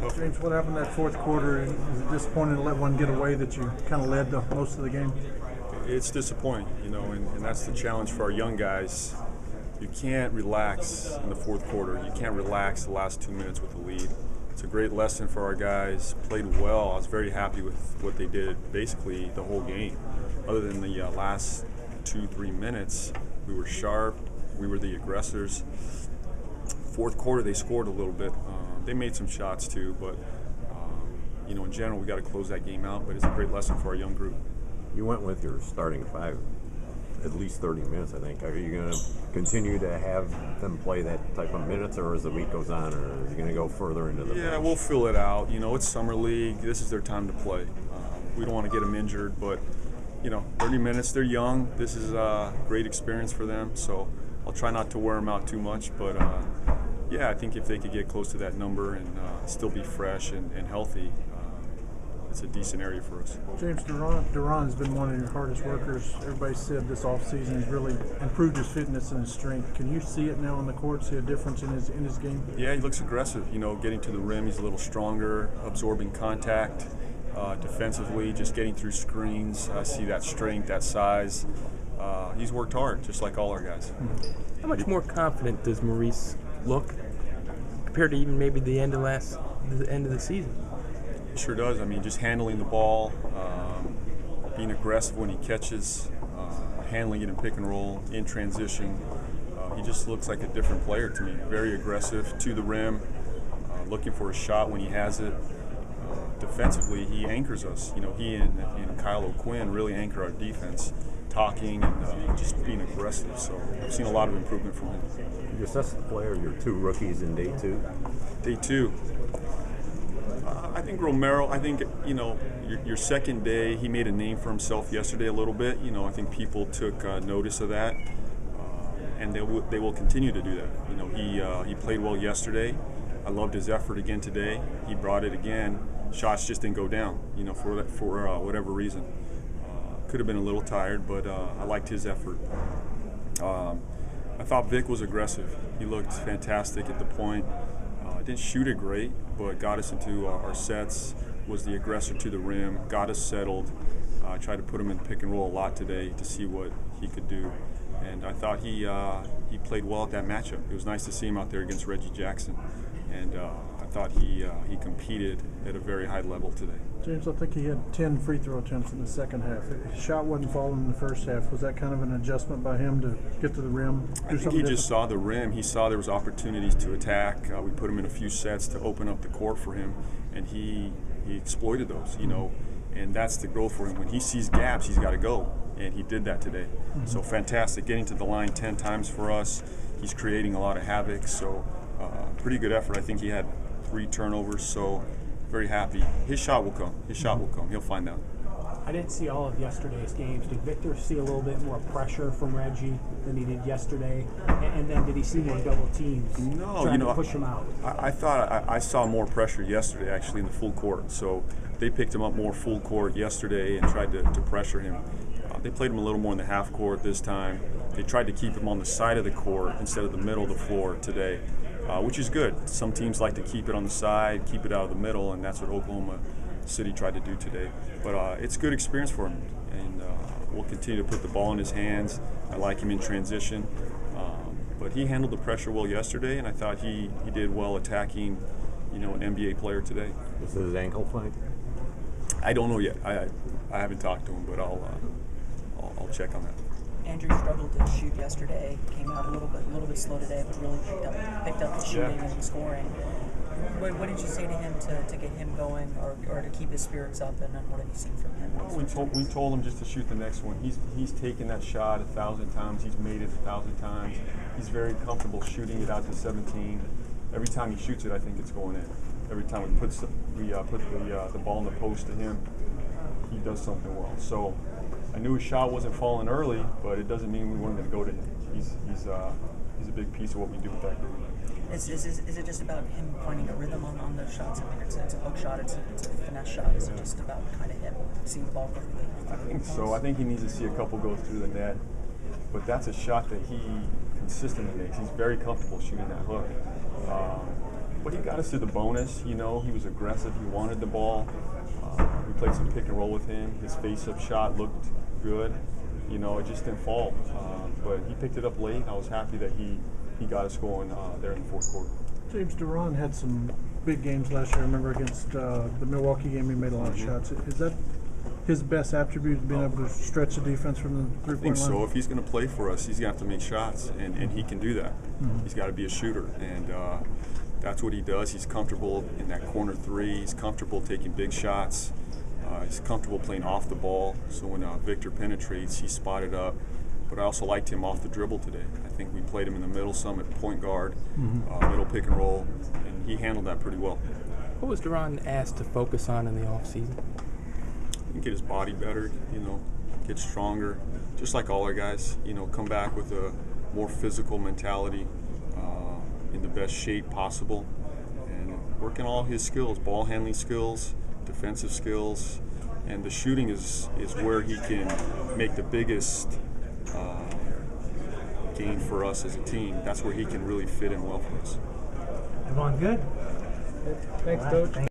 Go for it. James, what happened that fourth quarter? Is it disappointing to let one get away that you kind of led the most of the game? It's disappointing, and that's the challenge for our young guys. You can't relax in the fourth quarter. You can't relax the last 2 minutes with the lead. It's a great lesson for our guys. Played well. I was very happy with what they did basically the whole game. Other than the last 2-3 minutes, we were sharp. We were the aggressors. Fourth quarter, they scored a little bit. They made some shots too, but in general, we got to close that game out. But it's a great lesson for our young group. You went with your starting five at least 30 minutes, I think. Are you going to continue to have them play that type of minutes, or as the week goes on, or are you going to go further into the bench? We'll fill it out. It's summer league. This is their time to play. We don't want to get them injured, but 30 minutes. They're young. This is a great experience for them. So I'll try not to wear them out too much, but I think if they could get close to that number and still be fresh and healthy, it's a decent area for us. James, Duran's been one of your hardest workers. Everybody said this offseason he's really improved his fitness and his strength. Can you see it now on the court, see a difference in his game? Yeah, he looks aggressive. Getting to the rim, he's a little stronger, absorbing contact. Defensively, just getting through screens. I see that strength, that size. He's worked hard, just like all our guys. How much more confident does Maurice look compared to even maybe the end of the season? He sure does. Just handling the ball, being aggressive when he catches, handling it in pick and roll, in transition. He just looks like a different player to me. Very aggressive to the rim, looking for a shot when he has it. Defensively, he anchors us. He and Kyle O'Quinn really anchor our defense, talking and just being aggressive. So I've seen a lot of improvement from him. You assess the player, your two rookies in day two? Day two. I think Romero, your second day, he made a name for himself yesterday a little bit. I think people took notice of that, and they will continue to do that. He played well yesterday. I loved his effort again today. He brought it again. Shots just didn't go down, for whatever reason. Could have been a little tired, but I liked his effort. I thought Vic was aggressive. He looked fantastic at the point. Didn't shoot it great, but got us into our sets, was the aggressor to the rim, got us settled. Tried to put him in pick and roll a lot today to see what he could do. And I thought he played well at that matchup. It was nice to see him out there against Reggie Jackson. And I thought he competed at a very high level today. James, I think he had 10 free throw attempts in the second half. His shot wasn't falling in the first half. Was that kind of an adjustment by him to get to the rim? I think he just saw the rim. He saw there was opportunities to attack. We put him in a few sets to open up the court for him, and he exploited those, and that's the growth for him. When he sees gaps, he's got to go, and he did that today. Mm-hmm. So fantastic, getting to the line 10 times for us. He's creating a lot of havoc, so pretty good effort. I think he had 3 turnovers, so very happy. His shot will come. His shot will come. He'll find out. I didn't see all of yesterday's games. Did Victor see a little bit more pressure from Reggie than he did yesterday? And then did he see more double teams trying to push him out? I thought I saw more pressure yesterday, actually, in the full court. So they picked him up more full court yesterday and tried to pressure him. They played him a little more in the half court this time. They tried to keep him on the side of the court instead of the middle of the floor today, which is good. Some teams like to keep it on the side, keep it out of the middle, and that's what Oklahoma City tried to do today. But it's a good experience for him, and we'll continue to put the ball in his hands. I like him in transition. But he handled the pressure well yesterday, and I thought he did well attacking, an NBA player today. Was it his ankle fight? I don't know yet. I haven't talked to him, but I'll check on that. Andrew struggled to shoot yesterday. Came out a little bit slow today, but really picked up the shooting and the scoring. What did you say to him to get him going, or to keep his spirits up? And then what have you seen from him? We told him just to shoot the next one. He's taken that shot 1,000 times. He's made it 1,000 times. He's very comfortable shooting it out to 17. Every time he shoots it, I think it's going in. Every time we put the ball in the post to him, he does something well. So I knew his shot wasn't falling early, but it doesn't mean we weren't going to go to him. He's a big piece of what we do with that group. Is it just about him finding a rhythm on those shots? I mean, it's a hook shot, it's a finesse shot. Is it just about kind of him seeing the ball perfectly? I think so. I think he needs to see a couple go through the net, but that's a shot that he consistently makes. He's very comfortable shooting that hook. But he got us to the bonus. You know, he was aggressive. He wanted the ball. We played some pick and roll with him. His face-up shot looked good. You know, it just didn't fall. But he picked it up late. I was happy that he got us going there in the fourth quarter. James Duran had some big games last year. I remember against the Milwaukee game, he made a lot of shots. Is that his best attribute, being able to stretch the defense from the three-point line? I think so. If he's going to play for us, he's going to have to make shots, and he can do that. He's got to be a shooter, and that's what he does. He's comfortable in that corner three. He's comfortable taking big shots. He's comfortable playing off the ball. So when Victor penetrates, he's spotted up. But I also liked him off the dribble today. I think we played him in the middle some at point guard, middle pick and roll, and he handled that pretty well. What was Duran asked to focus on in the offseason? Get his body better, you know, get stronger, just like all our guys, you know, come back with a more physical mentality, in the best shape possible, and working all his skills, ball handling skills, defensive skills, and the shooting is where he can make the biggest gain for us as a team. That's where he can really fit in well for us. Everyone good? Thanks, Coach.